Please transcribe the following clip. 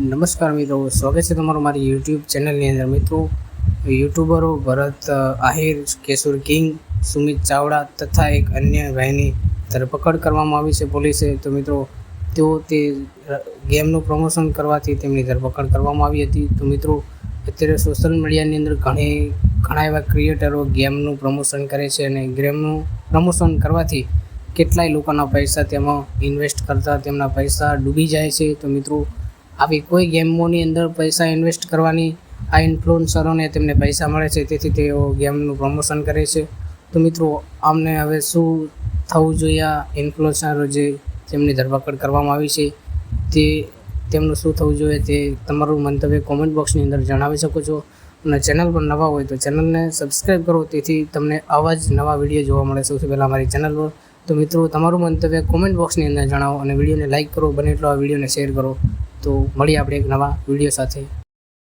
નમસ્કાર મિત્રો, સ્વાગત છે તમારું મારી યુટ્યુબ ચેનલની અંદર। મિત્રો, યુટ્યુબરો ભરત આહિર, કેશોર કિંગ, સુમિત ચાવડા તથા એક અન્ય ભાઈની ધરપકડ કરવામાં આવી છે પોલીસે। તો મિત્રો, તેઓ તે ગેમનું પ્રમોશન કરવાથી તેમની ધરપકડ કરવામાં આવી હતી। તો મિત્રો, અત્યારે સોશિયલ મીડિયાની અંદર ઘણા એવા ક્રિએટરો ગેમનું પ્રમોશન કરે છે અને ગેમનું પ્રમોશન કરવાથી કેટલાય લોકોના પૈસા તેમાં ઇન્વેસ્ટ કરતા તેમના પૈસા ડૂબી જાય છે। તો મિત્રો, આવી કોઈ ગેમોની અંદર પૈસા ઇન્વેસ્ટ કરવાની આ ઇન્ફ્લુએન્સરોને તેમને પૈસા મળે છે, તેથી તેઓ ગેમનું પ્રમોશન કરે છે। તો મિત્રો, આમને હવે શું થવું જોઈએ? આ ઇન્ફ્લુએન્સરો જે તેમની ધરપકડ કરવામાં આવી છે તે તેમનું શું થવું જોઈએ તે તમારું મંતવ્ય કોમેન્ટ બોક્સની અંદર જણાવી શકો છો। અને ચેનલ પર નવા હોય તો ચેનલને સબસ્ક્રાઈબ કરો, તેથી તમને આવા જ નવા વિડીયો જોવા મળે સૌથી પહેલાં અમારી ચેનલ પર। તો મિત્રો, તમારું મંતવ્ય કોમેન્ટ બોક્સની અંદર જણાવો અને વિડીયોને લાઇક કરો, બને એટલો આ વિડીયોને શેર કરો। તો મળીએ આપણે એક નવા વિડીયો સાથે।